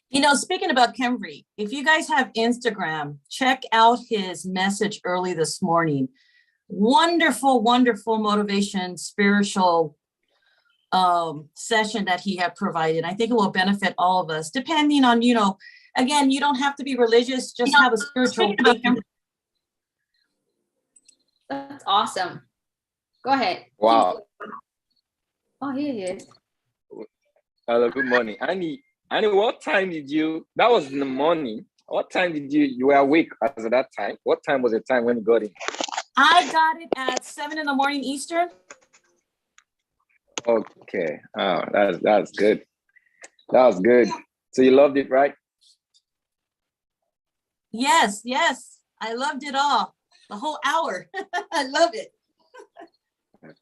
You know, speaking about Kenvry, if you guys have Instagram, check out his message early this morning. Wonderful, wonderful motivation, spiritual session that he had provided. I think it will benefit all of us, depending on, again, you don't have to be religious, just have a spiritual awakening. That's awesome. Go ahead. Wow. Oh, here he is. Hello, good morning. Annie, what time did you, that was in the morning. What time did you were awake as at that time? What time was the time when you got in? I got it at 7 in the morning Eastern. Okay. Oh, that's good. That was good. So you loved it, right? Yes. I loved it all. The whole hour. I love it. That's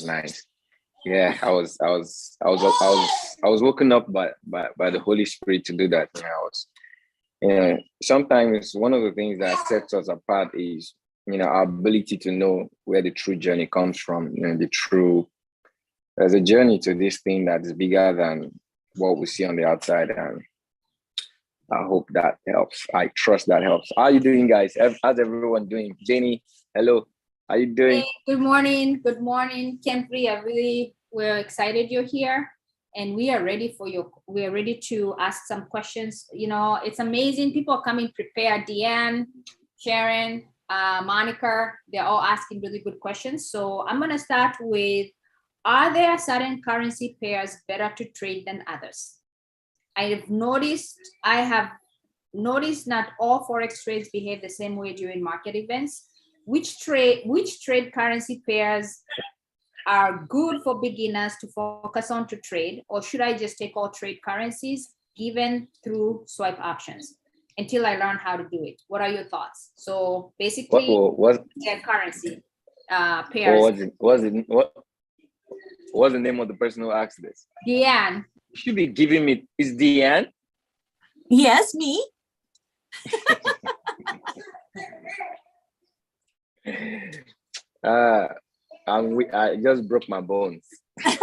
nice. Yeah, I was woken up by the Holy Spirit to do that. Sometimes one of the things that sets us apart is, our ability to know where the true journey comes from. There's a journey to this thing that is bigger than what we see on the outside, and I hope that helps. I trust that helps. How are you doing, guys? How's everyone doing? Jenny, hello. How are you doing? Hey, good morning, Kenvry. We're excited you're here, and we are ready for you. We are ready to ask some questions. It's amazing. People are coming prepared. Deanne, Sharon, Monica, they're all asking really good questions. So I'm going to start with, are there certain currency pairs better to trade than others? I have noticed not all Forex trades behave the same way during market events. Which trade currency pairs are good for beginners to focus on to trade, or should I just take all trade currencies given through swipe options until I learn how to do it? What are your thoughts? So basically, currency pairs. What's the name of the person who asked this? Deanne. You should be giving me. Is Deanne? Yes, me. I just broke my bones. I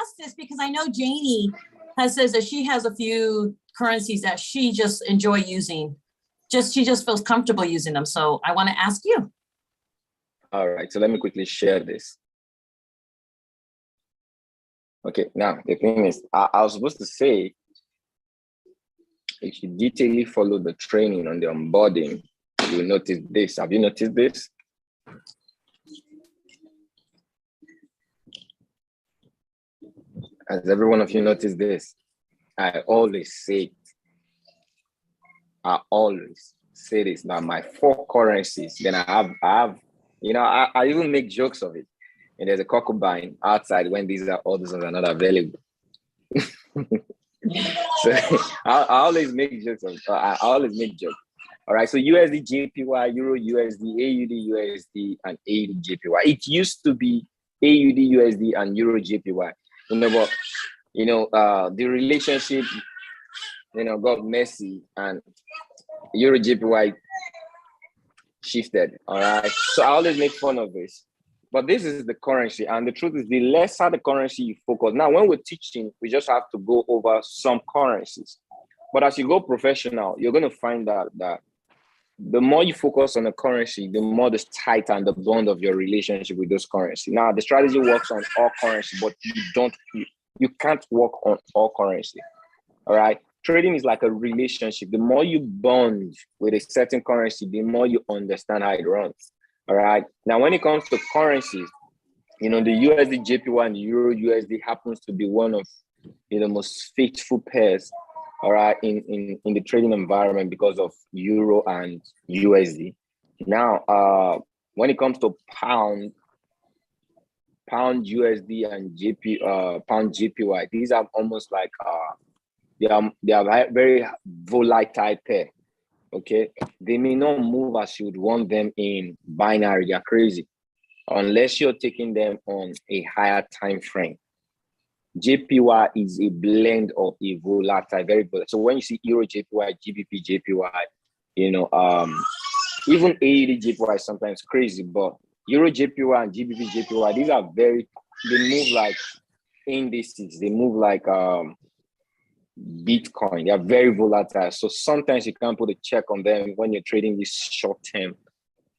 asked this because I know Janie says that she has a few currencies that she just enjoy using. She just feels comfortable using them. So I want to ask you. All right. So let me quickly share this. Okay. Now the thing is, I was supposed to say, if you detailedly follow the training on the onboarding, you'll notice this. Have you noticed this? Has every one of you noticed this? I always say this. Now my 4 currencies. Then I have, I even make jokes of it. And there's a concubine outside when these others are not available. So I always make jokes. All right. So USD JPY, Euro USD, AUD USD, and AUD JPY. It used to be AUD USD and Euro JPY. But the relationship, got messy, and Euro JPY shifted. All right. So I always make fun of this. But this is the currency, and the truth is, the lesser the currency you focus. Now, when we're teaching, we just have to go over some currencies. But as you go professional, you're going to find out that the more you focus on a currency, the more the tighter and the bond of your relationship with those currency. Now, the strategy works on all currency, but you can't work on all currency. All right. Trading is like a relationship. The more you bond with a certain currency, the more you understand how it runs. All right. Now, when it comes to currencies, the USD JPY and the Euro USD happens to be one of the most faithful pairs, all right, in the trading environment because of Euro and USD. Now, when it comes to pound USD and pound JPY, these are almost like they are very volatile pair. Okay, they may not move as you would want them in binary. You're crazy unless you're taking them on a higher time frame. JPY is a blend of a volatile, very volatile. So when you see Euro JPY, GBP JPY, even AUD JPY is sometimes crazy, but Euro JPY and GBP JPY, they move like indices. They move like Bitcoin. They are very volatile. So sometimes you can't put a check on them when you're trading this short-term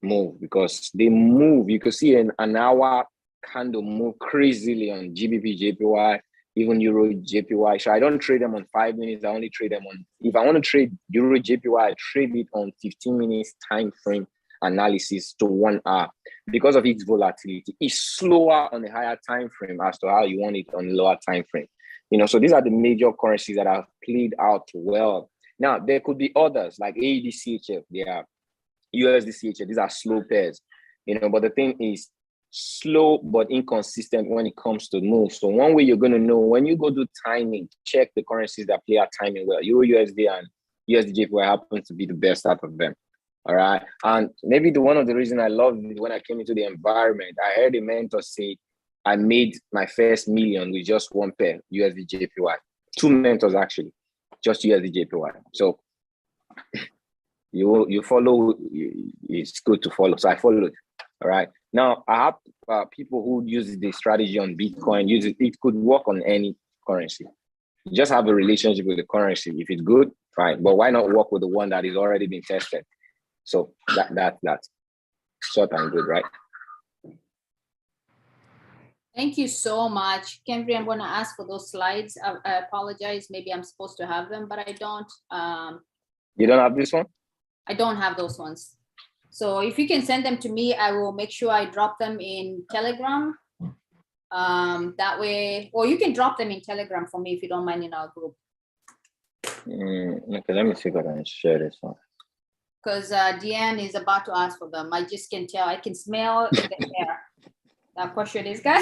move because they move. You can see an hour candle move crazily on GBP, JPY, even Euro, JPY. So I don't trade them on 5 minutes. I only trade them on, if I want to trade Euro, JPY, I trade it on 15 minutes time frame analysis to 1 hour because of its volatility. It's slower on the higher time frame as to how you want it on the lower time frame. So these are the major currencies that have played out well. Now, there could be others like AED, CHF, they are USD, CHF, these are slow pairs, but the thing is slow but inconsistent when it comes to move. So one way you're going to know when you go do timing, check the currencies that play out timing well. Euro USD and USD JPY happen to be the best out of them. All right. And maybe one of the reasons I loved it when I came into the environment, I heard a mentor say, I made my first million with just one pair, USD JPY. 2 mentors actually, just USD JPY. So you follow, it's good to follow. So I followed. All right. Now I have people who use the strategy on Bitcoin. Use it. It could work on any currency. You just have a relationship with the currency. If it's good, fine. But why not work with the one that is already been tested? So that's short and good, right? Thank you so much, Kenvry. I'm going to ask for those slides. I apologize. Maybe I'm supposed to have them, but I don't. You don't have this one? I don't have those ones. So if you can send them to me, I will make sure I drop them in Telegram. That way, or you can drop them in Telegram for me if you don't mind in our group. Okay, let me see if I can share this one. Because Deanne is about to ask for them. I just can tell. I can smell in the air. That question is guy.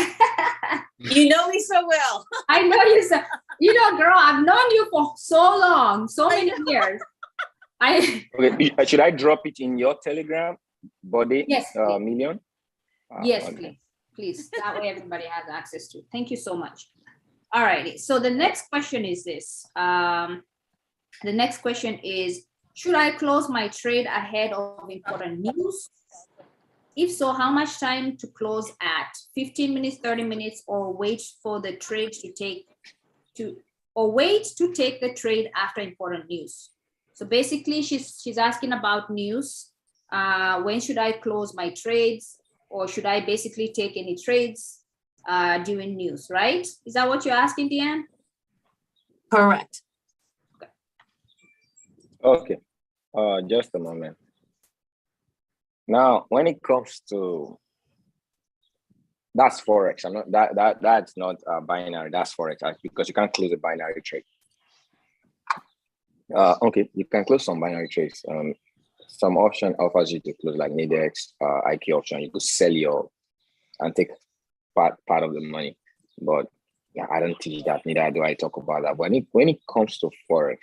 You know me so well. I know you so. Girl, I've known you for so long, so many years. Okay, should I drop it in your Telegram body? Yes, million? Yes, okay. please. That way everybody has access to. Thank you so much. All righty. So the next question is this. The next question is, should I close my trade ahead of important news? If so, how much time to close at? 15 minutes, 30 minutes, or wait for the trade to take the trade after important news? So basically, she's asking about news. When should I close my trades, or should I basically take any trades during news? Right? Is that what you're asking, Deanne? Correct. Okay. Just a moment. Now, when it comes to that's forex, I'm not that's not binary. That's forex because you can't close a binary trade. Okay, you can close some binary trades. Some option offers you to close like Nadex, IQ option. You could sell and take part of the money, but yeah, I don't teach that. Neither do I talk about that. When it comes to forex,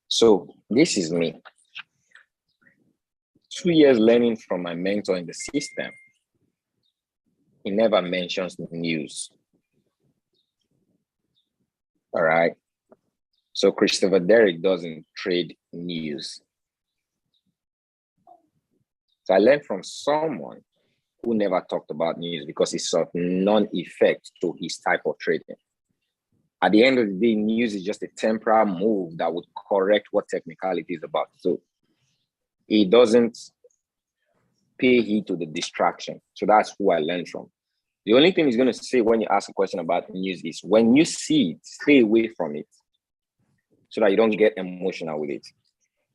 so this is me. 2 years learning from my mentor in the system. He never mentions the news. All right. So Christopher Derrick doesn't trade news. So I learned from someone who never talked about news because it's of non-effect to his type of trading. At the end of the day, news is just a temporary move that would correct what technicality is about. So he doesn't pay heed to the distraction. So that's who I learned from. The only thing he's going to say when you ask a question about news is when you see it, stay away from it so that you don't get emotional with it.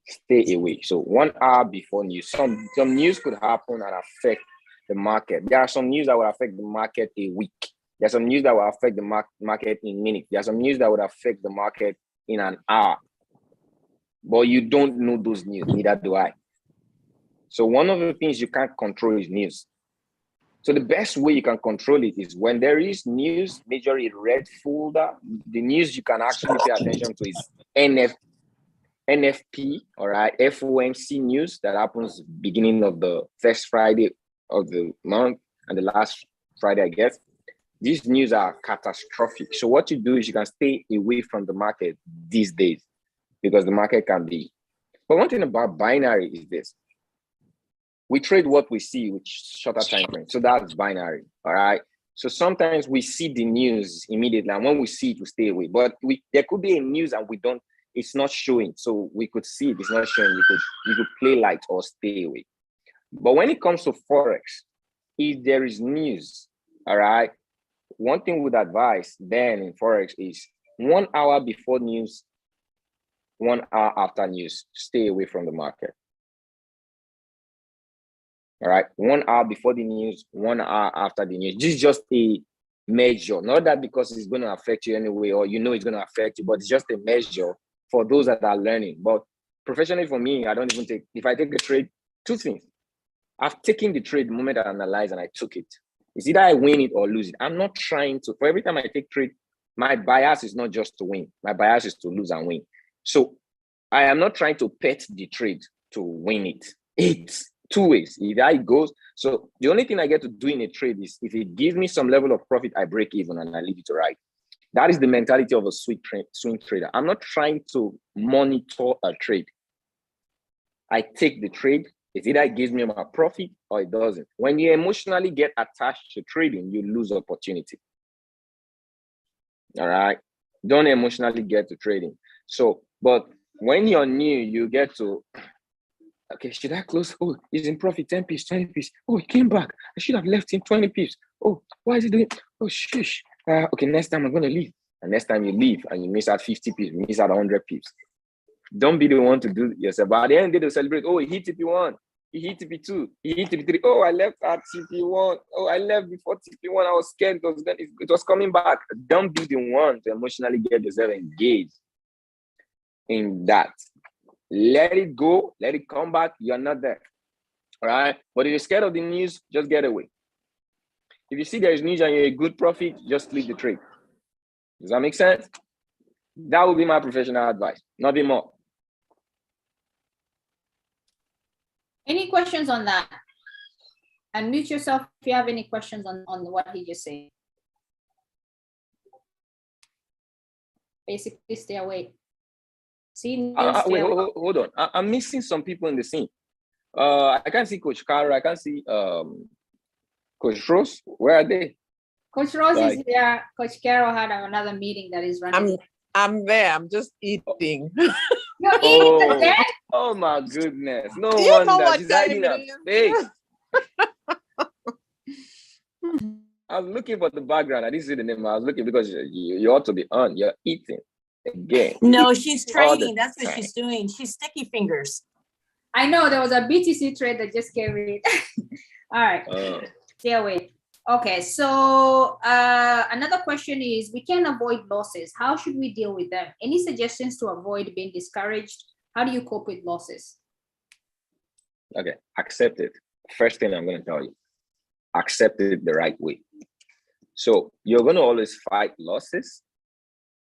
Stay away. So 1 hour before news, some news could happen and affect the market. There are some news that will affect the market a week. There's some news that will affect the market in minutes. There's some news that would affect the market in an hour. But you don't know those news, neither do I. So one of the things you can't control is news. So the best way you can control it is when there is news, majorly red folder, the news you can actually pay attention to is NFP, all right, FOMC news that happens beginning of the first Friday of the month and the last Friday, I guess. These news are catastrophic. So what you do is you can stay away from the market these days because the market can be. But one thing about binary is this. We trade what we see with shorter time frame. So that's binary, all right? So sometimes we see the news immediately, and when we see it, we stay away. But there could be a news and it's not showing. So we could see it, it's not showing. You could play light or stay away. But when it comes to Forex, if there is news, all right, one thing with advice then in Forex is 1 hour before news, 1 hour after news, stay away from the market. All right, 1 hour before the news, 1 hour after the news. This is just a measure, not that because it's going to affect you anyway, or it's going to affect you, but it's just a measure for those that are learning. But professionally for me, I don't even take, if I take a trade, two things. I've taken the trade the moment I analyze and I took it. It's either I win it or lose it. I'm not trying to, for every time I take trade, my bias is not just to win. My bias is to lose and win. So I am not trying to pet the trade to win it. It's two ways. Either it goes, so the only thing I get to do in a trade is if it gives me some level of profit, I break even and I leave it to ride. That is the mentality of a swing trader. I'm not trying to monitor a trade. I take the trade. It's either it gives me my profit or it doesn't. When you emotionally get attached to trading, you lose opportunity. All right. Don't emotionally get to trading. So, but when you're new, you get to, okay, should I close? Oh, he's in profit, 10 pips, 20 pips. Oh, he came back. I should have left him 20 pips. Oh, why is he doing? Oh, shush. Okay, next time I'm going to leave. And next time you leave and you miss out 50 pips, you miss out 100 pips. Don't be the one to do it yourself. But at the end of the day, they'll celebrate. Oh, he hit TP1. He hit TP2. He hit TP3. Oh, I left at TP1. Oh, I left before TP1. I was scared it was coming back. Don't be the one to emotionally get yourself engaged in that. Let it go. Let it come back. You're not there. All right. But if you're scared of the news, just get away. If you see there is news and you're a good profit, just leave the trade. Does that make sense? That would be my professional advice. Nothing more. Any questions on that? Unmute yourself if you have any questions on what he just said. Basically, stay away. See, wait, hold on. I'm missing some people in the scene. I can't see Coach Caro. I can't see Coach Rose. Where are they? Coach Rose is here. Coach Carol had another meeting that is running. I'm there. I'm just eating. You're eating again? Oh my goodness. No Do you know wonder what she's time hiding her it is? face. I was looking for the background. I didn't see the name. I was looking because you ought to be on. You're eating again. No, she's trading. That's what she's doing. She's sticky fingers. I know there was a BTC trade that just came in. All right. Stay away. Okay, so another question is, we can avoid losses. How should we deal with them? Any suggestions to avoid being discouraged? How do you cope with losses? Okay, accept it. First thing I'm going to tell you, accept it the right way. So you're going to always fight losses.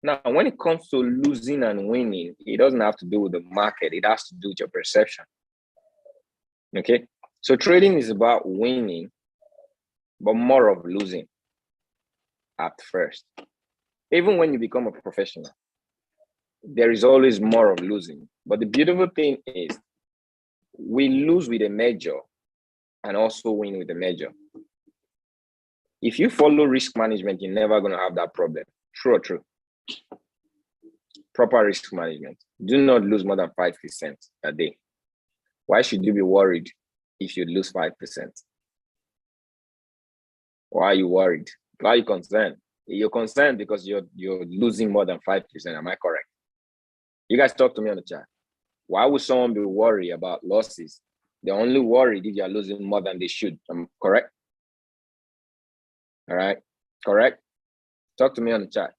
Now, when it comes to losing and winning, it doesn't have to do with the market. It has to do with your perception. Okay, so trading is about winning, but more of losing at first. Even when you become a professional, there is always more of losing. But the beautiful thing is we lose with a major and also win with a major. If you follow risk management, you're never going to have that problem. True or true? Proper risk management. Do not lose more than 5% a day. Why should you be worried if you lose 5%? Why are you worried? Why are you concerned? You're concerned because you're losing more than 5%. Am I correct? You guys talk to me on the chat. Why would someone be worried about losses? They're only worried if you're losing more than they should. Am I correct? All right. Correct? Talk to me on the chat.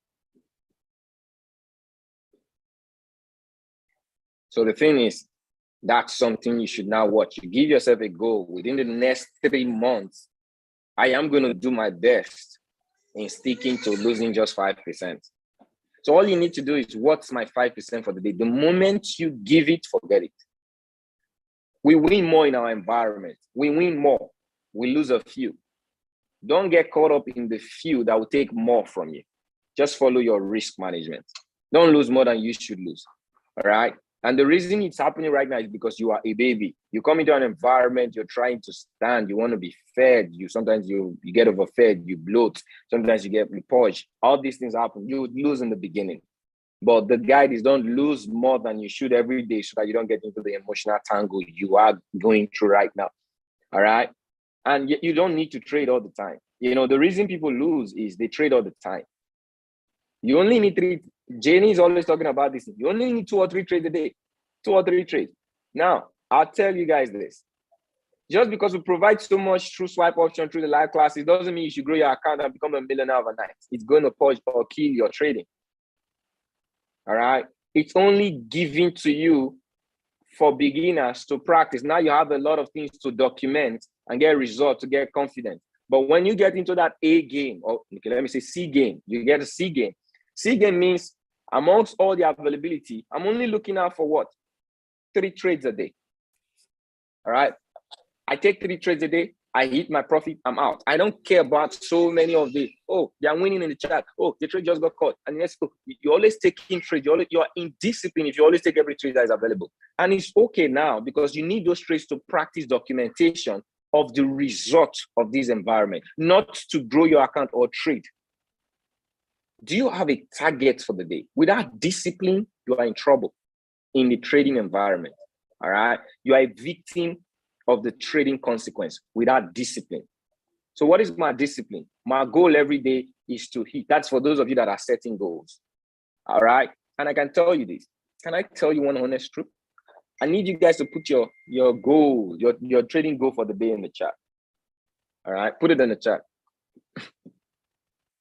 So the thing is, that's something you should now watch. You give yourself a goal within the next 3 months. I am going to do my best in sticking to losing just 5%. So all you need to do is, what's my 5% for the day? The moment you give it, forget it. We win more in our environment. We win more. We lose a few. Don't get caught up in the few that will take more from you. Just follow your risk management. Don't lose more than you should lose. All right? And the reason it's happening right now is because you are a baby. You come into an environment, you're trying to stand, you want to be fed. Sometimes you get overfed, you bloat, sometimes you get purged. All these things happen. You lose in the beginning. But the guide is don't lose more than you should every day so that you don't get into the emotional tangle you are going through right now. All right. And you don't need to trade all the time. The reason people lose is they trade all the time. You only need 3. Jenny is always talking about this. You only need 2 or 3 trades a day. 2 or 3 trades. Now, I'll tell you guys this. Just because we provide so much through swipe option, through the live classes, doesn't mean you should grow your account and become a millionaire overnight. It's going to purge or kill your trading. All right. It's only given to you for beginners to practice. Now you have a lot of things to document and get results, to get confidence. But when you get into that A game, or okay, let me say C game, you get a C game. C game means amongst all the availability, I'm only looking out for what? 3 trades a day. All right. I take 3 trades a day. I hit my profit. I'm out. I don't care about so many of the, they are winning in the chat. The trade just got caught. And yes, you're always taking trades. You're in discipline if you always take every trade that is available. And it's okay now because you need those trades to practice documentation of the result of this environment, not to grow your account or trade. Do you have a target for the day? Without discipline, you are in trouble in the trading environment. All right. You are a victim of the trading consequence without discipline. So what is my discipline? My goal every day is to hit. That's for those of you that are setting goals. All right. And I can tell you this. Can I tell you one honest truth? I need you guys to put your goal, your trading goal for the day in the chat. All right. Put it in the chat.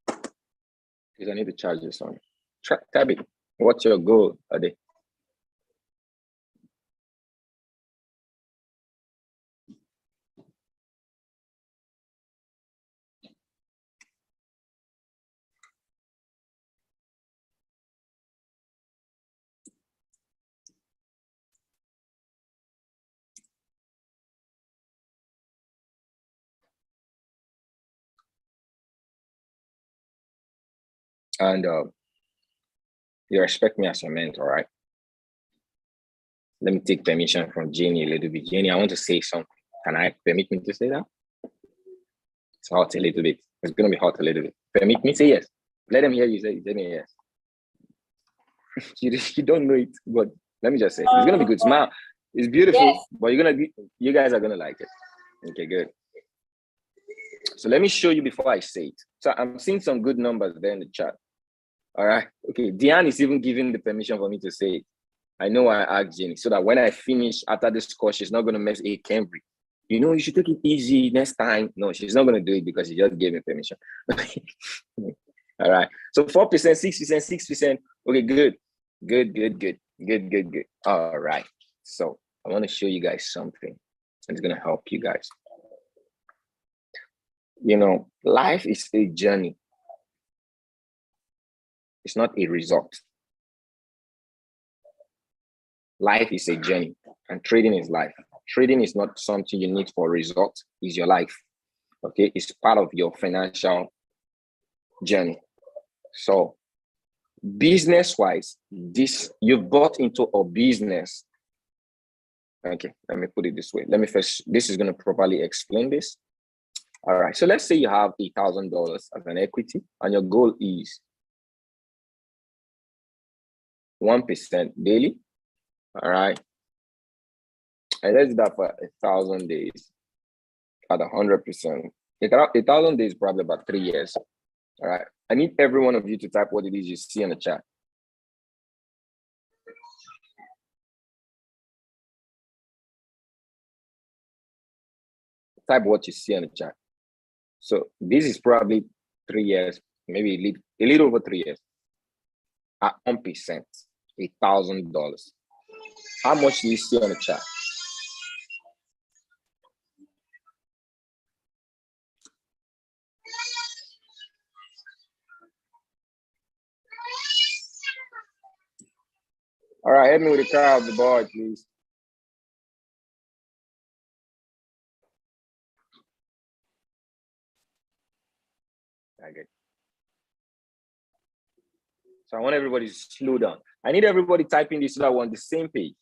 Because I need to charge this on. Tab it. What's your goal a day? And you respect me as your mentor, right? Let me take permission from Jenny a little bit. Jenny, I want to say something. Can I permit me to say that? It's hot a little bit. It's going to be hot a little bit. Permit me? Say yes. Let them hear you say yes. you don't know it, but let me just say, it's going to be good. Smile. It's beautiful, yes. But you guys are going to like it. Okay, good. So let me show you before I say it. So I'm seeing some good numbers there in the chat. All right. Okay. Diane is even giving the permission for me to say it. I know I asked Jenny so that when I finish after this course, she's not going to mess a Kenvry. You should take it easy next time. No, she's not going to do it because she just gave me permission. All right. So 4%, 6%, 6%. Okay, good. Good. All right. So I want to show you guys something. It's going to help you guys. Life is a journey. It's not a result. Life is a journey and trading is life. Trading is not something you need for a result, it's your life. Okay, it's part of your financial journey. So business-wise, you've bought into a business. Okay, let me put it this way. This is going to properly explain this. All right, so let's say you have $8,000 as an equity and your goal is 1% daily. All right. And let's do that for 1,000 days at 100%. 1,000 days, probably about 3 years. All right. I need every one of you to type what it is you see in the chat. Type what you see in the chat. So this is probably 3 years, maybe a little over 3 years. At 1%, $1,000. How much do you see on the chat? All right, help me with the crowd, the board, please. Okay. So I want everybody to slow down. I need everybody typing this so that we're on the same page.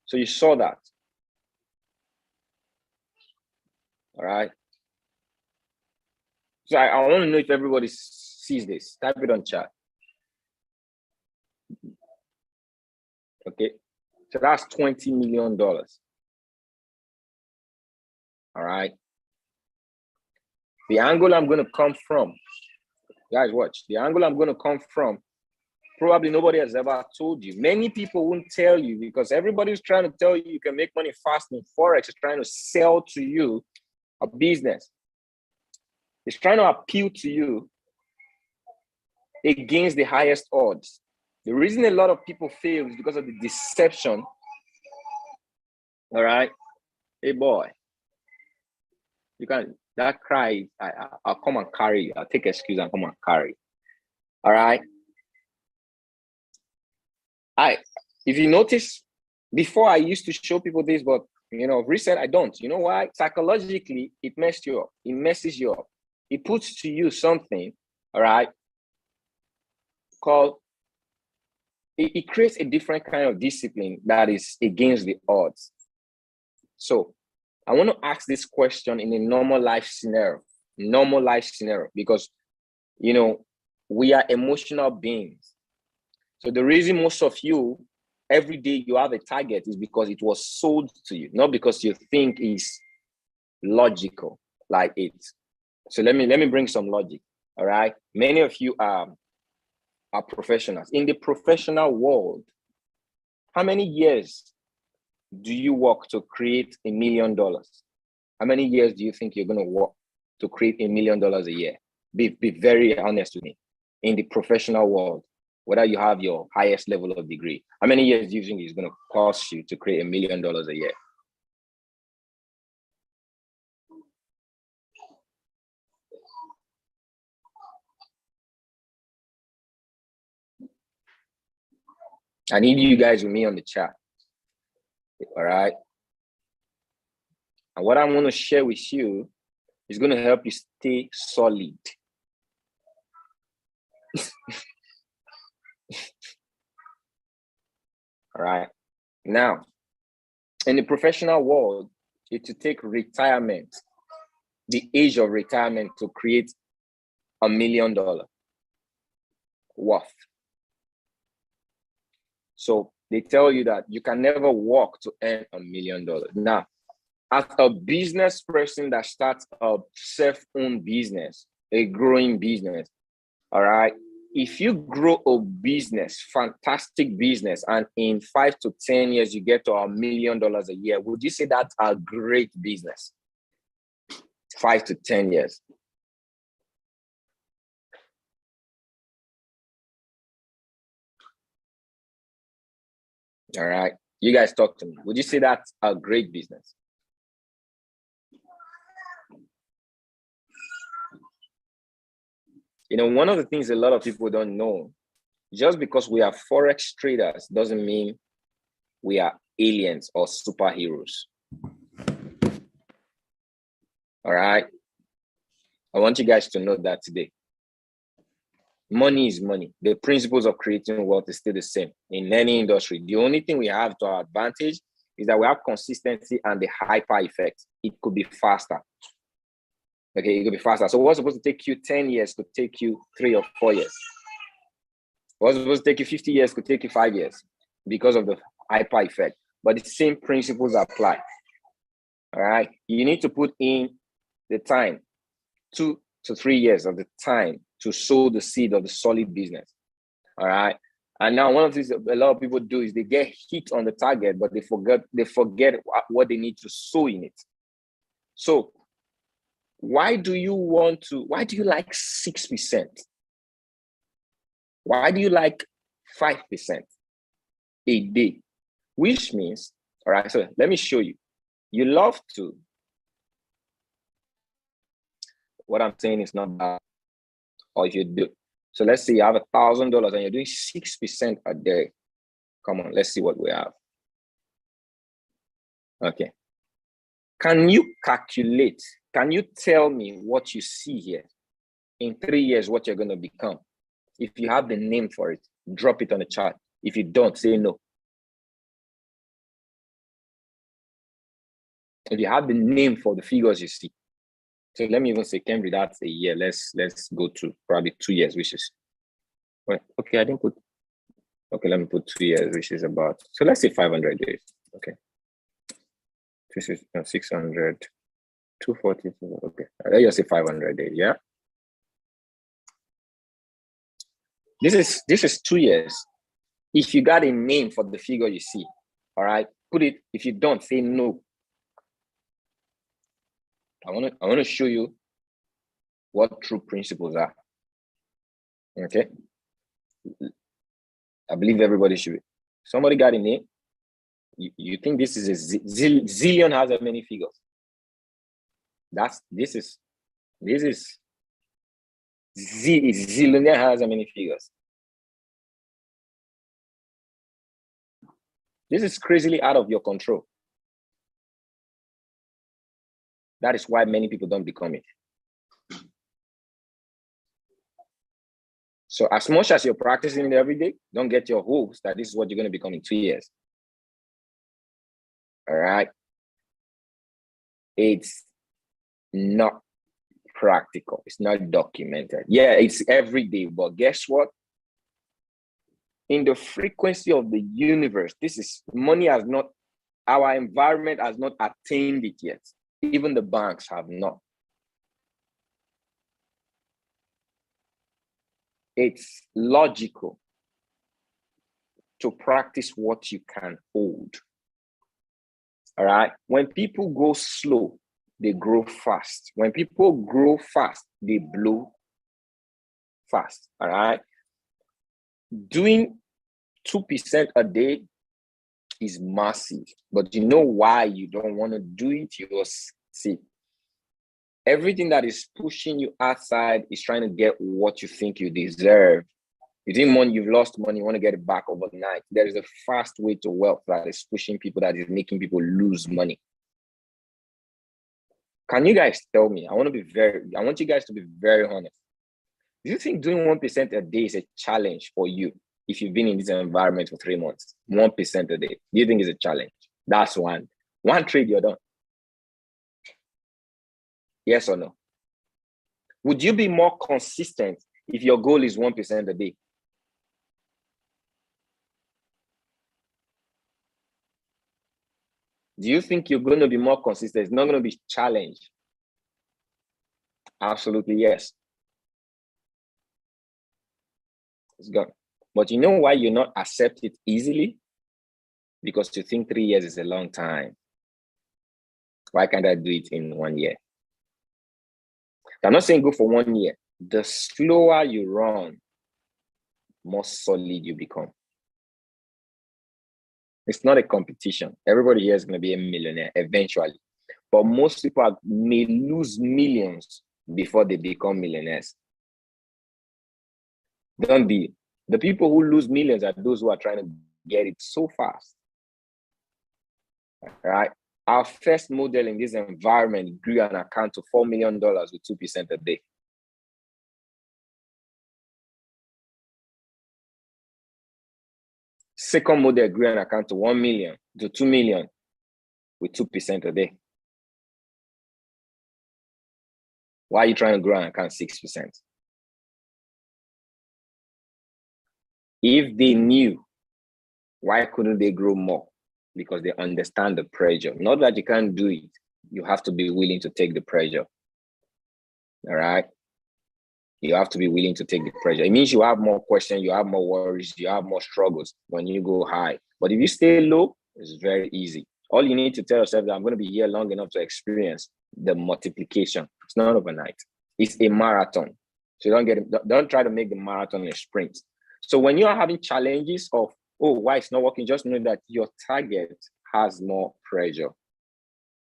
So you saw that. All right. So I want to know if everybody sees this. Type it on chat. Okay. So that's $20 million. All right. The angle I'm going to come from, guys, watch. The angle I'm going to come from, probably nobody has ever told you. Many people won't tell you because everybody's trying to tell you you can make money fast in Forex. Is trying to sell to you a business. It's trying to appeal to you against the highest odds. The reason a lot of people fail is because of the deception. All right. Hey, boy. You can, that cry, I'll come and carry you. I'll take excuse and come and carry you. All right. If you notice, before I used to show people this, but recent I don't. You know why? Psychologically, it messed you up. It messes you up. It puts to you something, all right, called, it creates a different kind of discipline that is against the odds. So I want to ask this question in a normal life scenario, because, we are emotional beings. So the reason most of you, every day you have a target is because it was sold to you, not because you think it's logical like it. So let me bring some logic. All right. Many of you are professionals. In the professional world, how many years do you work to create $1 million? How many years do you think you're going to work to create $1 million a year? Be very honest with me. In the professional world, whether you have your highest level of degree, how many years do you think it's going to cost you to create $1 million a year? I need you guys with me on the chat. All right. And what I'm going to share with you is going to help you stay solid. All right. Now, in the professional world, it will take retirement, the age of retirement, to create $1 million worth. So they tell you that you can never work to earn $1 million. Now, as a business person that starts a self-owned business, a growing business, all right, if you grow a business, fantastic business, and in 5 to 10 years, you get to $1 million a year, would you say that's a great business? 5 to 10 years. All right. You guys talk to me. Would you say that's a great business? One of the things a lot of people don't know, just because we are Forex traders doesn't mean we are aliens or superheroes. All right. I want you guys to know that today. Money is money. The principles of creating wealth is still the same in any industry. The only thing we have to our advantage is that we have consistency and the hyper effect. It could be faster. Okay, it could be faster. So what's supposed to take you 10 years could take you 3 or 4 years. What's supposed to take you 50 years could take you 5 years because of the hyper effect. But the same principles apply. All right. You need to put in the time, 2 to 3 years of the time to sow the seed of the solid business. All right. And now one of the things a lot of people do is they get hit on the target, but they forget what they need to sow in it. So why do you like 6%? Why do you like 5% a day? Which means, all right, so let me show you. You love to, what I'm saying is not bad, or if you do. So let's say you have $1,000 and you're doing 6% a day. Come on, let's see what we have. Okay. Can you calculate? Can you tell me what you see here? In 3 years, what you're going to become? If you have the name for it, drop it on the chart. If you don't, say no. If you have the name for the figures you see. So let me even say, Kenvry, that's a year. Let's go to probably 2 years, which is, well, okay, I didn't put, okay, let me put 2 years, which is about, so let's say 500 days. Okay. This is 600, 240, okay. Let's just say 500 days, yeah? This is 2 years. If you got a name for the figure you see, all right, put it. If you don't, say no. I want to show you what true principles are. Okay. I believe everybody should be. Somebody got a name. You think this is a zillion has how many figures? This is zillion has how many figures? This is crazily out of your control. That is why many people don't become it. So as much as you're practicing it every day, don't get your hopes that this is what you're going to become in 2 years. All right. It's not practical. It's not documented. Yeah, it's every day, but guess what? In the frequency of the universe, money has not, our environment has not attained it yet. Even the banks have not. It's logical to practice what you can hold. All right. When people go slow, they grow fast. When people grow fast, they blow fast. All right. Doing 2% a day is massive, but you know why you don't want to do it? You'll see. Everything that is pushing you outside is trying to get what you think you deserve. You think money, you've lost money, you want to get it back overnight. There is a fast way to wealth that is pushing people, that is making people lose money. Can you guys tell me? I want you guys to be very honest. Do you think doing 1% a day is a challenge for you if you've been in this environment for 3 months? 1% a day. Do you think it's a challenge? That's one. One trade, you're done. Yes or no? Would you be more consistent if your goal is 1% a day? Do you think you're going to be more consistent? It's not going to be challenged. Absolutely, yes. It's gone. But you know why you not accept it easily? Because you think 3 years is a long time. Why can't I do it in 1 year? I'm not saying go for 1 year. The slower you run, more solid you become. It's not a competition. Everybody here is going to be a millionaire eventually. But most people may lose millions before they become millionaires. Don't be. The people who lose millions are those who are trying to get it so fast. All right. Our first model in this environment grew an account to $4 million with 2% a day. Second model grew an account to 1 million to 2 million with 2% a day. Why are you trying to grow an account 6%? If they knew, why couldn't they grow more? Because they understand the pressure. Not that you can't do it. You have to be willing to take the pressure. All right? You have to be willing to take the pressure. It means you have more questions, you have more worries, you have more struggles when you go high. But if you stay low, it's very easy. All you need to tell yourself that I'm going to be here long enough to experience the multiplication. It's not overnight. It's a marathon. So don't try to make the marathon a sprint. So when you are having challenges of, oh, why it's not working, just know that your target has more pressure.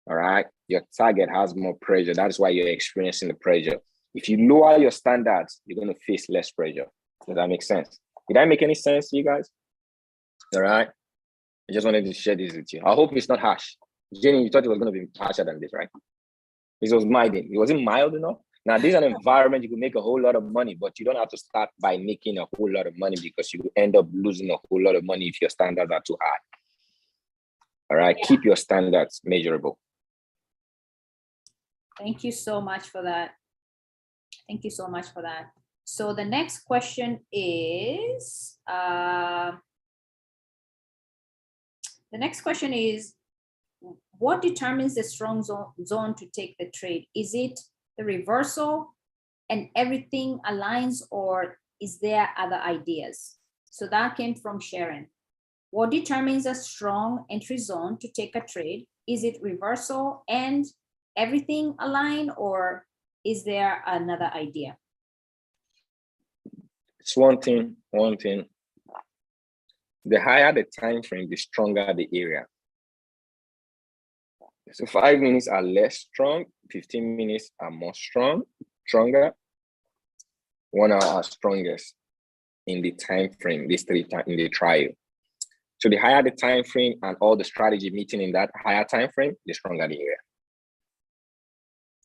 All right? Your target has more pressure. That is why you're experiencing the pressure. If you lower your standards, you're going to face less pressure. Does that make sense? Did I make any sense to you guys? All right. I just wanted to share this with you. I hope it's not harsh. Jenny, you thought it was going to be harsher than this, right? It was mild. It wasn't mild enough. Now, this is an environment you can make a whole lot of money, but you don't have to start by making a whole lot of money because you end up losing a whole lot of money if your standards are too high. All right, Yeah. keep your standards measurable. Thank you so much for that. Thank you so much for that. So the next question is, what determines the strong zone to take the trade? Is it the reversal and everything aligns, or is there other ideas? So that came from Sharon. What determines a strong entry zone to take a trade? Is it reversal and everything align, or is there another idea? It's one thing. The higher the time frame, the stronger the area. So 5 minutes are less strong, 15 minutes are more stronger. 1 hour are strongest in the time frame, these 3 times in the trial. So the higher the time frame and all the strategy meeting in that higher time frame, the stronger the area.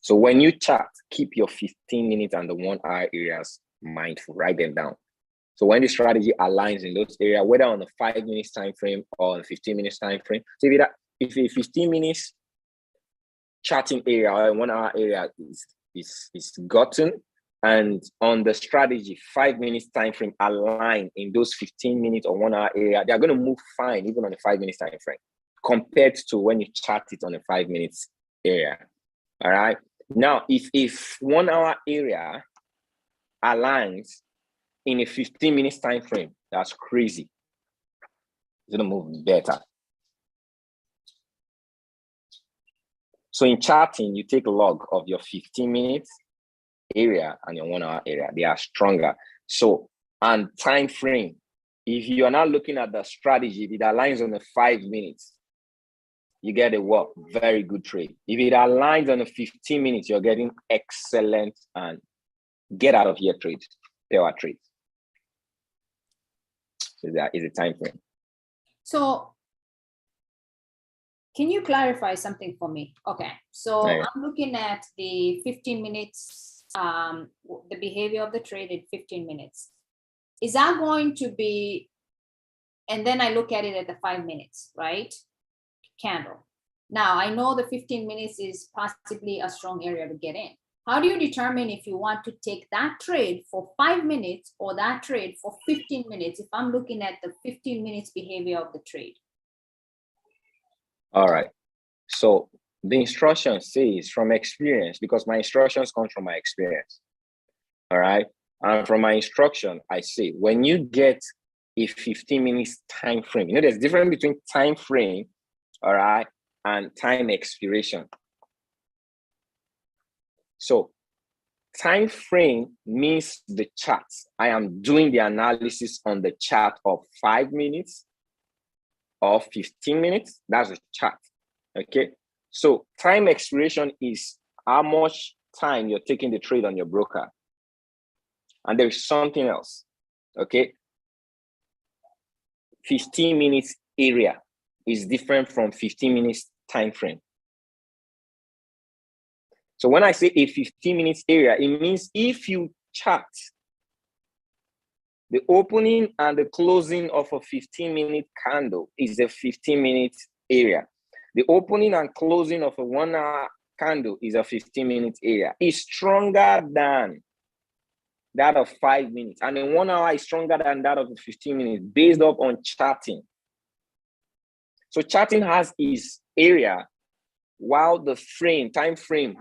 So when you chart, keep your 15 minutes and the 1 hour areas mindful, write them down. So when the strategy aligns in those areas, whether on a 5 minutes time frame or on a 15 minutes time frame, so if a 15 minutes charting area or 1 hour area is gotten, and on the strategy 5 minutes time frame align in those 15 minutes or 1 hour area, they're going to move fine even on a 5 minutes time frame compared to when you chart it on a 5 minutes area. All right. Now, if 1 hour area aligns in a 15 minutes time frame, that's crazy. It's going to move better. So in charting, you take a log of your 15 minutes area and your 1 hour area. They are stronger. So, and time frame, if you are not looking at the strategy, if it aligns on the 5 minutes, you get a what? Very good trade. If it aligns on the 15 minutes, you're getting excellent and get out of here trade, power trade. So that is a time frame. So can you clarify something for me? Okay, so Yeah. I'm looking at the 15 minutes, the behavior of the trade in 15 minutes. Is that going to be, and then I look at it at the 5 minutes, right? Candle. Now I know the 15 minutes is possibly a strong area to get in. How do you determine if you want to take that trade for 5 minutes or that trade for 15 minutes if I'm looking at the 15 minutes behavior of the trade? All right. So the instruction says from experience, because my instructions come from my experience. All right. And from my instruction, I say when you get a 15 minutes time frame, there's a difference between time frame, all right, and time expiration. So time frame means the chart. I am doing the analysis on the chart of 5 minutes or 15 minutes. That's a chart. Okay. So time expiration is how much time you're taking the trade on your broker. And there is something else. Okay. 15 minutes area is different from 15 minutes time frame. So when I say a 15 minutes area, it means if you chart the opening and the closing of a 15-minute candle is a 15 minutes area. The opening and closing of a 1 hour candle is a 15 minutes area. It's stronger than that of 5 minutes. And the 1 hour is stronger than that of the 15 minutes based up on charting. So charting has its area, while the time frame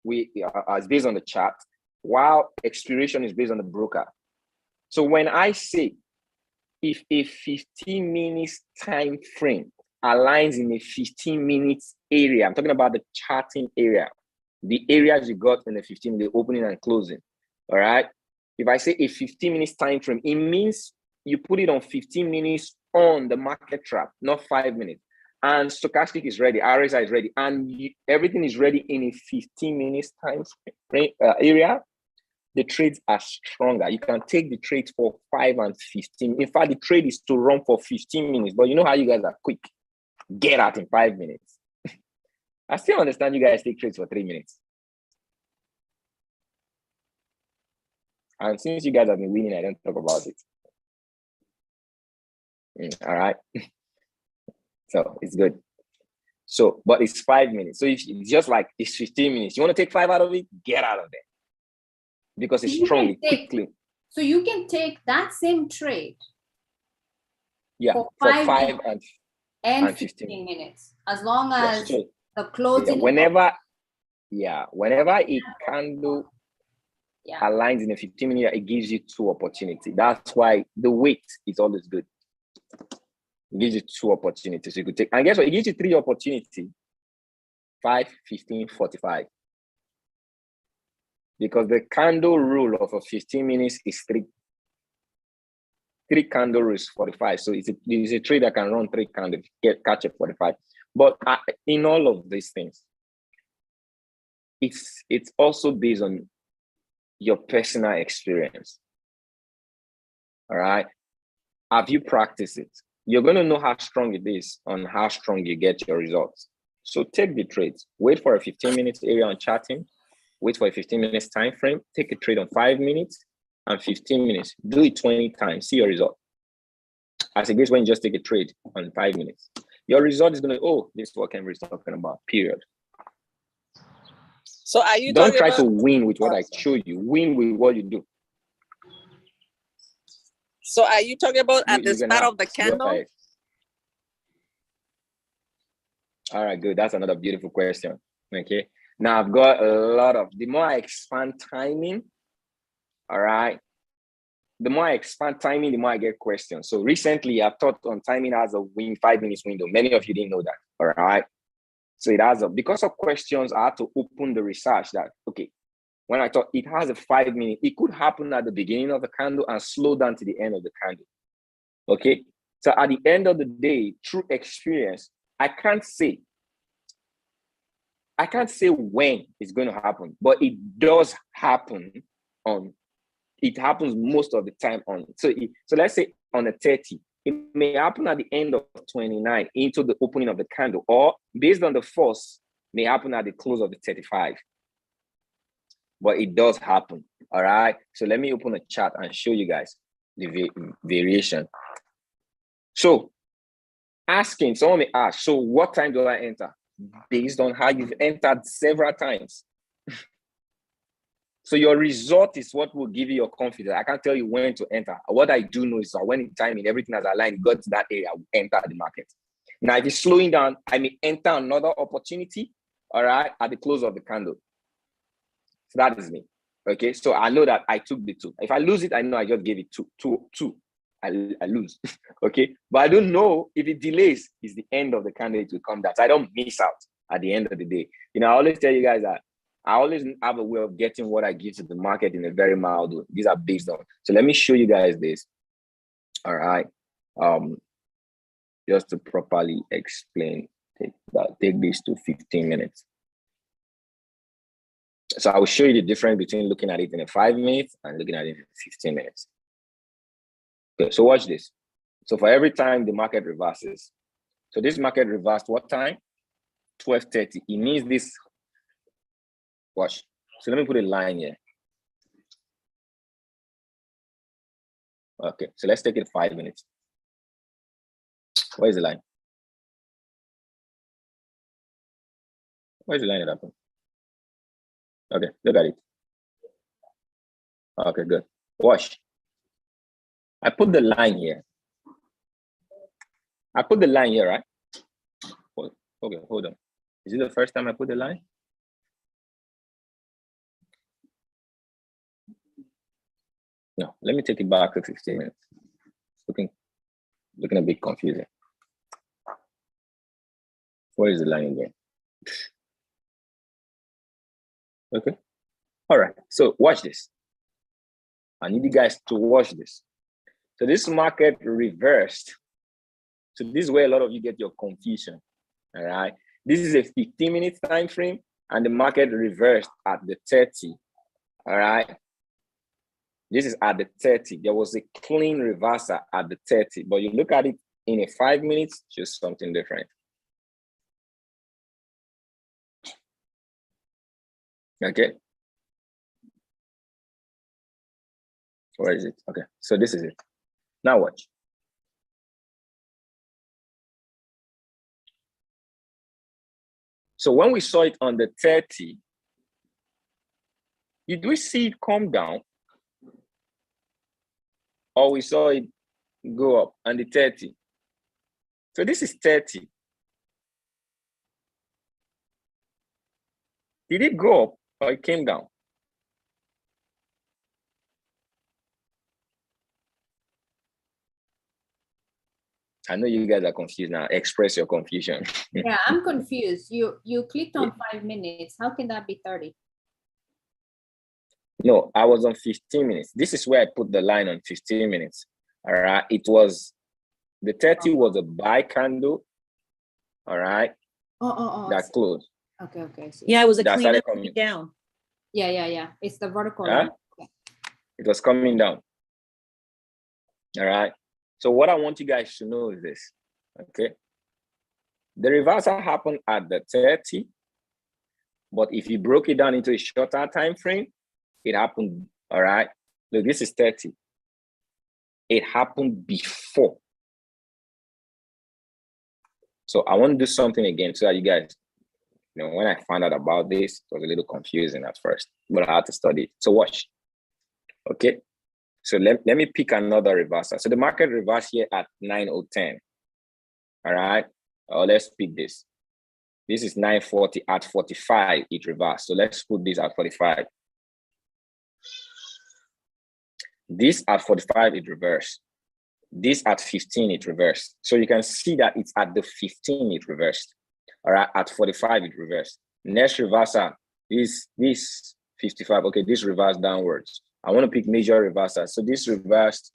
is based on the chart, while expiration is based on the broker. So when I say if a 15 minutes time frame aligns in a 15 minutes area, I'm talking about the charting area, the areas you got in the 15, the opening and closing. All right. If I say a 15 minutes time frame, it means you put it on 15 minutes on the market trap, not 5 minutes. And stochastic is ready, RSI is ready, and everything is ready in a 15 minutes time frame area. The trades are stronger. You can take the trades for 5 and 15. In fact, the trade is to run for 15 minutes, but you know how you guys are quick. Get out in 5 minutes. I still understand you guys take trades for 3 minutes. And since you guys have been winning, I don't talk about it. All right. So it's good. So, but it's 5 minutes. So if it's just like it's 15 minutes, you want to take 5 out of it, get out of there. Because it's strongly, quickly. So you can take that same trade. Yeah, for 5 and 15 minutes. As long as the closing. Whenever a candle aligns in a 15 minute, it gives you 2 opportunities. That's why the weight is always good. It gives you 2 opportunities you could take. And guess what? It gives you 3 opportunities. 5, 15, 45. Because the candle rule of a 15 minutes is 3 candle rules 45. So it's a trade that can run 3 candles, catch a 45. But in all of these things, it's also based on your personal experience. All right. Have you practiced it? You're going to know how strong it is on how strong you get your results. So take the trades, wait for a 15 minutes area on charting, wait for a 15 minutes time frame, take a trade on 5 minutes and 15 minutes, do it 20 times, see your result. As against when you just take a trade on 5 minutes, your result is going to, oh, this is what Kenvry is talking about, period. So are you don't try to win with what I show you, win with what you do. So are you talking about at the start of the candle? All right, good. That's another beautiful question. Okay. Now I've got a lot of, the more I expand timing, all right, the more I expand timing, the more I get questions. So recently I've taught on timing as a 5 minutes window. Many of you didn't know that, all right? So it has because of questions, I had to open the research that, okay, when I thought it has a 5 minute, it could happen at the beginning of the candle and slow down to the end of the candle. Okay. So at the end of the day, through experience, I can't say when it's going to happen, but it does happen it happens most of the time on. So let's say on a 30, it may happen at the end of 29 into the opening of the candle, or based on the force, may happen at the close of the 35. But it does happen. All right. So let me open a chart and show you guys the variation. So someone may ask, so what time do I enter? Based on how you've entered several times. So your result is what will give you your confidence. I can't tell you when to enter. What I do know is that when in timing, everything has aligned, got to that area, I will enter the market. Now, if it's slowing down, I may enter another opportunity, all right, at the close of the candle. So that is me. Okay, so I know that I took the 2. If I lose it, I know I just gave it two. I lose. Okay, but I don't know if it delays, it's the end of the candle, it will come down. So I don't miss out at the end of the day. You know, I always tell you guys that I always have a way of getting what I give to the market in a very mild way. These are based on. So let me show you guys this. All right. Just to properly explain, take this to 15 minutes. So I will show you the difference between looking at it in a 5 minutes and looking at it in 15 minutes. Okay, so watch this. So for every time the market reverses, so this market reversed what time? 12:30. It means this. Watch. So let me put a line here. Okay, so let's take it 5 minutes. Where's the line? Where's the line that happened? Okay, look at it. Okay, good. Watch. I put the line here. I put the line here, right? Okay, hold on. Is it the first time I put the line? No, let me take it back to 15 minutes. Looking a bit confusing. Where is the line again? Okay. All right. So watch this. I need you guys to watch this. So this market reversed. So this is where a lot of you get your confusion. All right. This is a 15-minute time frame, and the market reversed at the 30. All right. This is at the 30. There was a clean reversal at the 30, but you look at it in a 5 minutes, just something different. Okay. Where is it? Okay, so this is it. Now watch. So when we saw it on the 30, did we see it come down? Or we saw it go up on the 30? So this is 30. Did it go up or it came down? I know you guys are confused now. Express your confusion. Yeah, I'm confused. You clicked on 5 minutes. How can that be 30? No, I was on 15 minutes. This is where I put the line on 15 minutes. All right. It was, the 30 was a buy candle. All right. That closed. Okay. Yeah, it was a That clean started coming down. Yeah. It's the vertical. Huh? Line. It was coming down. All right. So what I want you guys to know is this. Okay. The reversal happened at the 30, but if you broke it down into a shorter time frame, it happened. All right. Look, this is 30. It happened before. So I want to do something again so that you guys, when I found out about this, it was a little confusing at first, but I had to study it. So watch. Okay. So let me pick another reversal. So the market reversed here at 9:10. All right. Let's pick this. This is 9:40 at 45. It reversed. So let's put this at 45. This at 45, it reversed. This at 15, it reversed. So you can see that it's at the 15, it reversed. All right, at 45, it reversed. Next reversal is this 55. Okay, this reversed downwards. I want to pick major reversal. So this reversed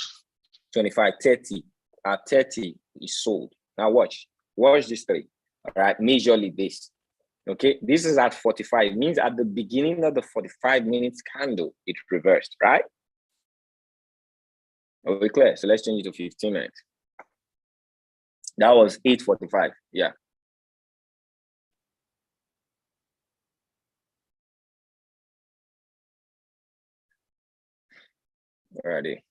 25, 30. At 30, is sold. Now watch this three. All right, majorly this. Okay, this is at 45. It means at the beginning of the 45 minutes candle, it reversed, right? Are we clear? So let's change it to 15 minutes. That was 8:45. Yeah. Alrighty.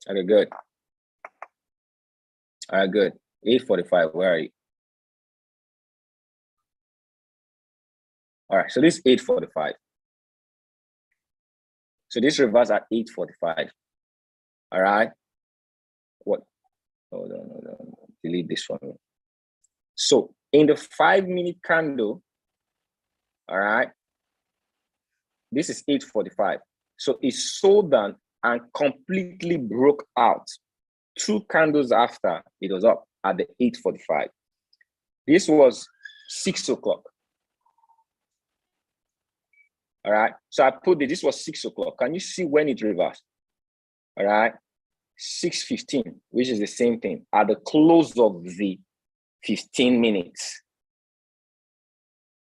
Okay, good. All right, good. 8:45. Where are you? All right, so this is 8:45. So this reverse at 8:45. All right. What? Hold on. Delete this for me. So in the 5-minute candle, all right, this is 8:45. So it sold down and completely broke out 2 candles after it was up at the 8:45. This was 6 o'clock. All right. So I put this was 6 o'clock. Can you see when it reversed? All right. 6:15, which is the same thing at the close of the 15 minutes.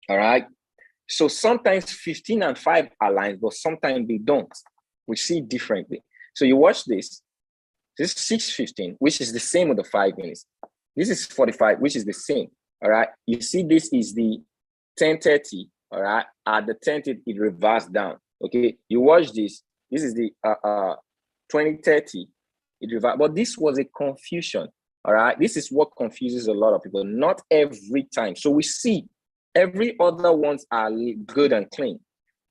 All right. So sometimes 15 and 5 align, but sometimes they don't. We see it differently. So you watch this. This is 6:15, which is the same with the 5 minutes. This is 45, which is the same. All right. You see, this is the 10:30. All right. At the 10:30, it reversed down. Okay. You watch this. This is the 20:30. It reversed. But this was a confusion. All right. This is what confuses a lot of people. Not every time. So we see every other ones are good and clean.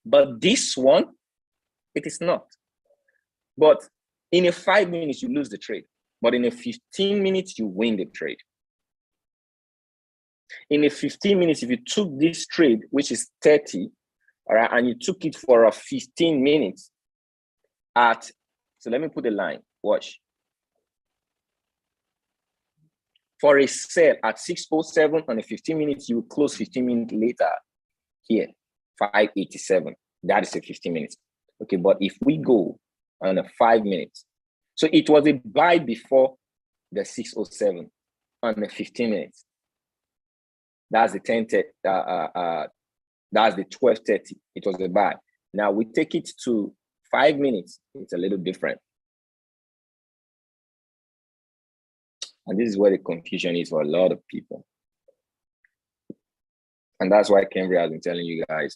But this one, it is not. But in a 5 minutes, you lose the trade. But in a 15 minutes, you win the trade. In a 15 minutes, if you took this trade, which is 30, all right, and you took it for a 15 minutes so let me put a line, watch. For a sell at 6:07 on a 15 minutes, you will close 15 minutes later here, 587. That is a 15 minutes. Okay, but if we go on a 5 minutes, so it was a buy before the 6:07 on the 15 minutes. That's the 10:30. That's the 12:30. It was a buy. Now we take it to 5 minutes. It's a little different. And this is where the confusion is for a lot of people. And that's why Kenvry has been telling you guys.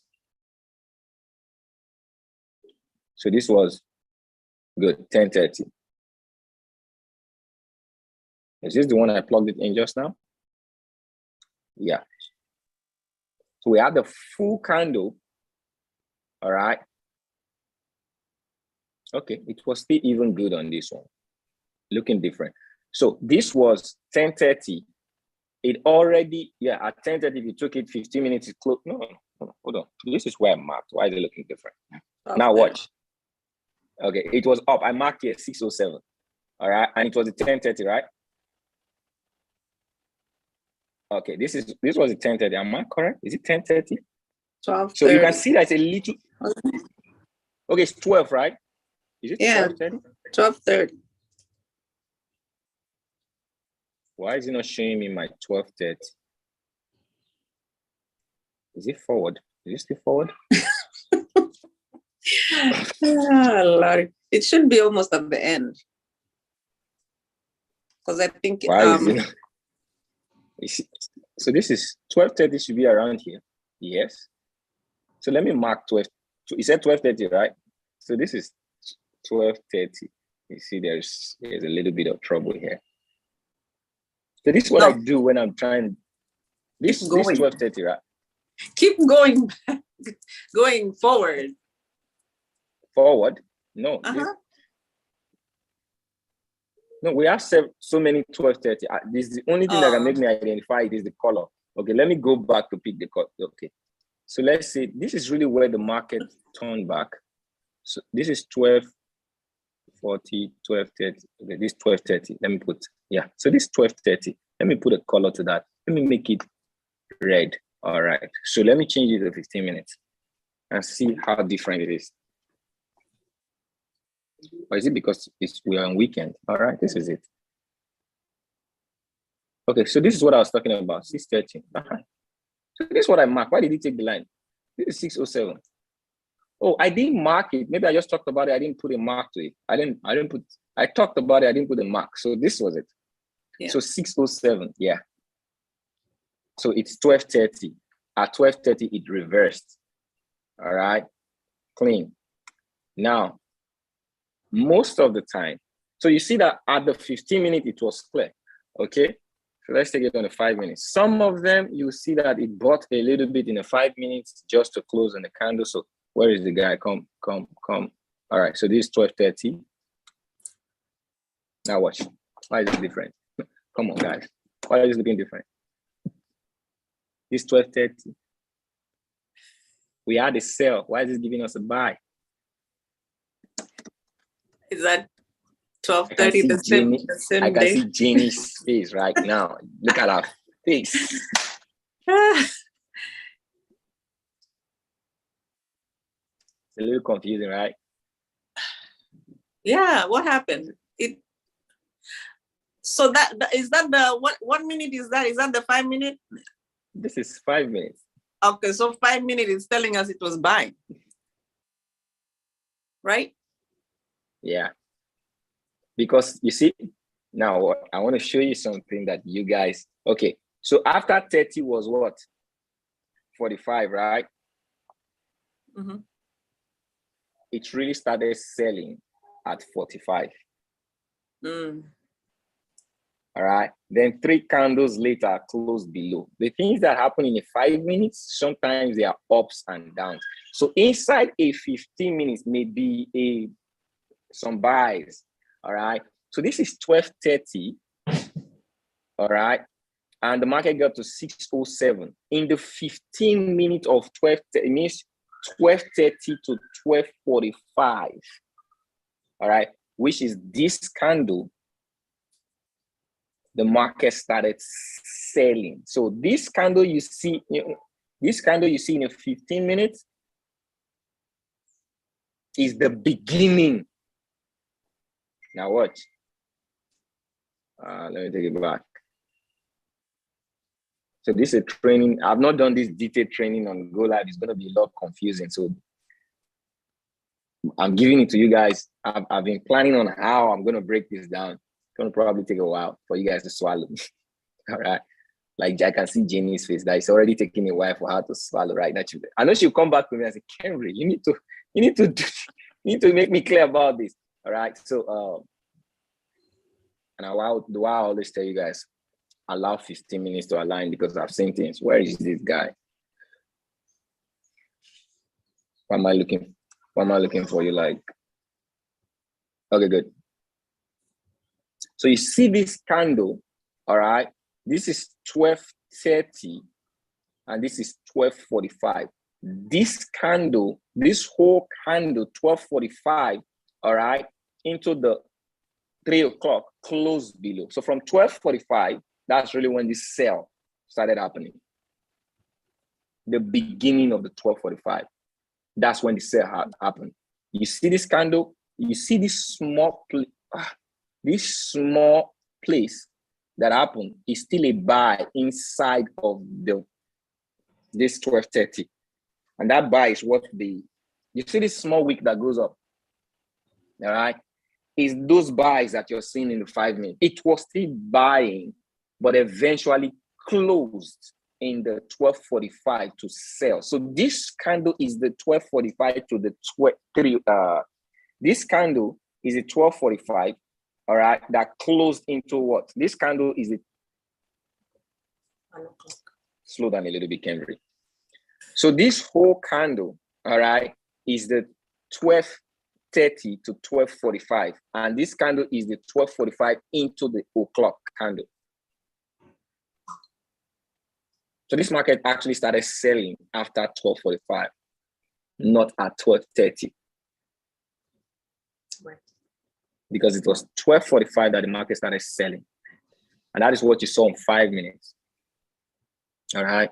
So this was good, 10:30. Is this the one I plugged it in just now? Yeah. So we had the full candle. All right. Okay, it was still even good on this one. Looking different. So this was 10:30. It already, yeah, at 10:30, if you took it 15 minutes, it closed. No, hold on. This is where I marked. Why is it looking different? Now watch. Okay, it was up. I marked here 6:07. All right, and it was at 10:30, right? Okay, this was at 10:30. Am I correct? Is it 10:30? 12:30. So you can see that's a little. Okay, it's 12, right? Is it 12:30? 12:30. Why is it not showing me my 12:30? Is it forward? Is it still forward? Lord. It should be almost at the end. Because I think Why is it? So this is 12:30 should be around here. Yes. So let me mark 12. You said 12:30, right? So this is 12:30. You see, there's a little bit of trouble here. So this is what I do when I'm trying. This 12:30, right? Keep going back, going forward. Forward? No. No, we have so many 12:30. This is the only thing that can make me identify it is the color. Okay, let me go back to pick the color. Okay. So let's say this is really where the market turned back. So this is 12:40, 12:30. Okay, this 12:30. Let me put, yeah. So this 12:30. Let me put a color to that. Let me make it red. All right. So let me change it to 15 minutes and see how different it is. Or is it because we are on weekend? All right, this is it. Okay, so this is what I was talking about, 6:30. So this is what I marked. Why did he take the line? This is 6:07. Oh, I didn't mark it. Maybe I just talked about it. I didn't put a mark to it. I talked about it. I didn't put a mark. So this was it. Yeah. So 6:07, yeah. So it's 12:30. At 12:30, it reversed. All right, clean. Now, most of the time, so you see that at the 15 minute, it was clear. Okay, so let's take it on the 5 minutes. Some of them, you see that it bought a little bit in the 5 minutes just to close on the candle. So where is the guy? Come. All right, so this is 12:30. Now watch. Why is it different? Come on, guys. Why is it looking different? This 12:30. We had a sell. Why is it giving us a buy? Is that 12:30 the same I can day? see Jenny's face right now. Look at her face. It's a little confusing, right? Yeah, what happened? So that is that the what minute is that? Is that the 5 minute? This is 5 minutes. Okay, so 5 minutes is telling us it was buying. Right? Yeah. Because you see, now I want to show you something that you guys, okay. So after 30 was what? 45, right? Mm-hmm. It really started selling at 45. All right. Then 3 candles later closed below. The things that happen in a 5 minutes, sometimes they are ups and downs. So inside a 15 minutes may be some buys. All right. So this is 12:30. All right. And the market got to 6:07. In the 15 minutes of 12, it means 12:30 to 12:45. All right. Which is this candle. The market started selling. So this candle you see, in a 15 minutes is the beginning. Now watch. Let me take it back. So this is a training. I've not done this detailed training on Go Live. It's going to be a lot confusing. So I'm giving it to you guys. I've been planning on how I'm going to break this down. gonna probably take a while for you guys to swallow. All right. Like I can see Jenny's face that it's already taking a while for her to swallow right now. I know she'll come back to me and say, Kenvry, you need to make me clear about this. All right. So and I always tell you guys, allow 15 minutes to align because I've seen things. Where is this guy? What am I looking for? You like, okay, good. So you see this candle, all right? This is 12:30 and this is 12:45. This candle, this whole candle, 12:45, all right, into the 3 o'clock closed below. So from 12:45, that's really when this sell started happening. The beginning of the 12:45. That's when the sale happened. You see this candle, you see this small place that happened is still a buy inside of this 12:30. And that buy is what you see this small wick that goes up. All right. Is those buys that you're seeing in the 5 minutes. It was still buying, but eventually closed in the 12:45 to sell. So this candle is the 12:45 to the 3. This candle is a 12:45, all right, that closed into what? This candle is a slow down a little bit, Kenvry. So this whole candle, all right, is the 12:30 to 12:45, and this candle is the 12:45 into the o'clock candle. So this market actually started selling after 12:45, not at 12:30. Right. Because it was 12:45 that the market started selling. And that is what you saw in 5 minutes. All right.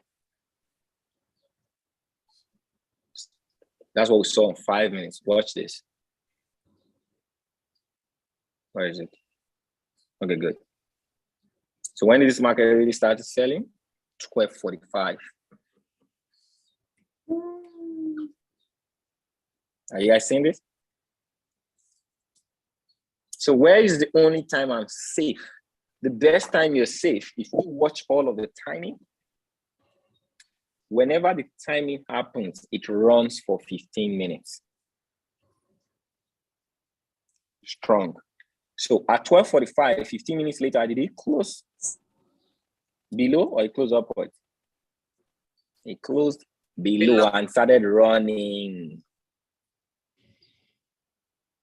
That's what we saw in 5 minutes. Watch this. Where is it? Okay, good. So when did this market really start selling? 12:45. Are you guys seeing this? So where is the only time I'm safe? The best time you're safe, if you watch all of the timing, whenever the timing happens, it runs for 15 minutes. Strong. So at 12:45, 15 minutes later, did it close below or it closed upward? It closed below and started running.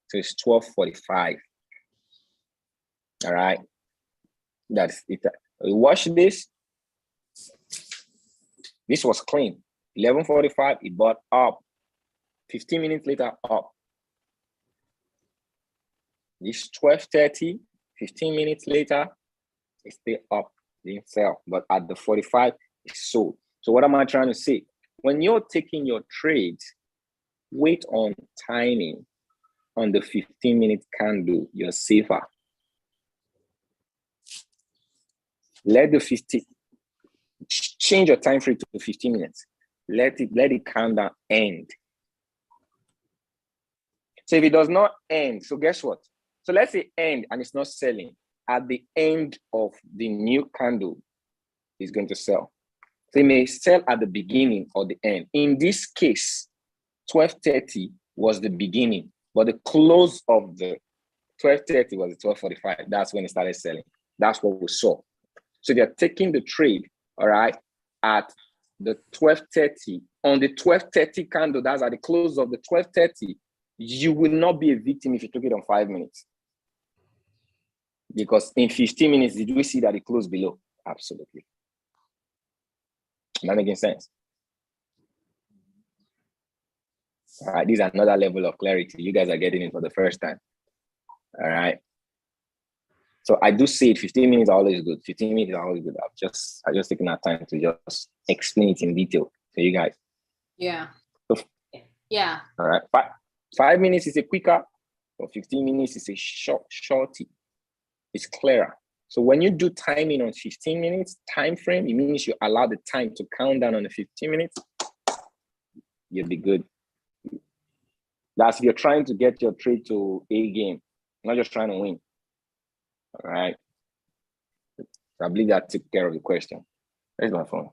So it's 12:45. All right. That's it. Watch this. This was clean. 11:45, it bought up. 15 minutes later, up. This 12:30, 15 minutes later, it's still up. Didn't sell. But at the 45, it's sold. So what am I trying to say? When you're taking your trades, wait on timing on the 15-minute candle, you're safer. Let the 50, change your time frame to 15 minutes. Let it countdown end. So if it does not end, so guess what? So let's say end and it's not selling. At the end of the new candle, it's going to sell. So it may sell at the beginning or the end. In this case, 12:30 was the beginning, but the close of the 12:30 was the 12:45. That's when it started selling. That's what we saw. So they're taking the trade, all right, at the 12:30. On the 12:30 candle, that's at the close of the 12:30, you will not be a victim if you took it on 5 minutes. Because in 15 minutes, did we see that it closed below? Absolutely. Am I making sense? All right, this is another level of clarity. You guys are getting it for the first time. All right. So I do say it, 15 minutes are always good. 15 minutes are always good. I just taken that time to just explain it in detail to you guys. Yeah. So, yeah. All right. 5 minutes is a quicker, but 15 minutes is a shorty. It's clearer. So when you do timing on 15 minutes time frame, it means you allow the time to count down on the 15 minutes. You'll be good. That's if you're trying to get your trade to A game, not just trying to win. All right. I believe that took care of the question. Where's my phone?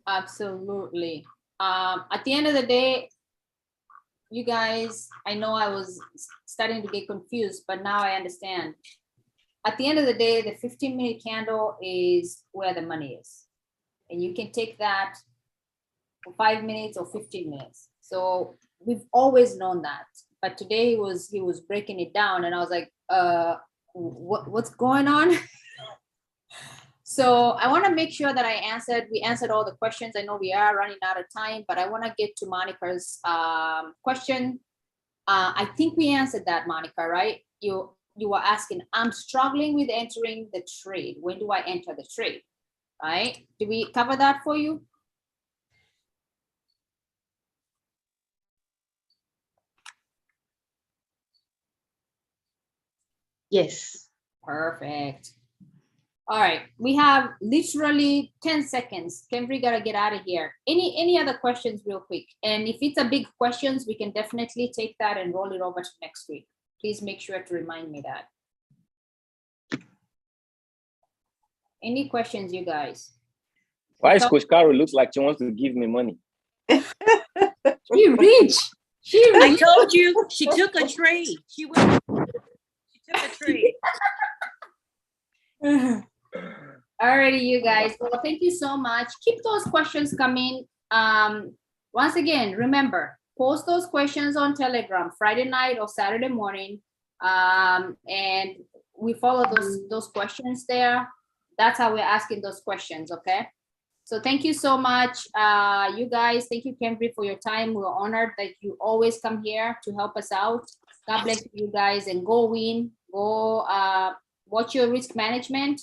Absolutely. At the end of the day, you guys, I know I was starting to get confused, but now I understand. At the end of the day, the 15-minute candle is where the money is. And you can take that for 5 minutes or 15 minutes. So we've always known that. But today he was breaking it down, and I was like, what's going on? So I want to make sure that we answered all the questions. I know we are running out of time, but I want to get to Monica's question. I think we answered that, Monica, right? You were asking, I'm struggling with entering the trade. When do I enter the trade? Right? Did we cover that for you? Yes. Perfect. All right, we have literally 10 seconds. Kenvry gotta get out of here. Any other questions real quick? And if it's a big questions, we can definitely take that and roll it over to next week. Please make sure to remind me that. Any questions, you guys? Why is Coach Carol looks like she wants to give me money? She rich. I told you, she took a trade. She took a trade. Alrighty, you guys. Well, thank you so much. Keep those questions coming. Once again, remember, post those questions on Telegram Friday night or Saturday morning. And we follow those questions there. That's how we're asking those questions, okay? So thank you so much, you guys. Thank you, Kenvry, for your time. We're honored that you always come here to help us out. God bless you guys, and go win. Go watch your risk management.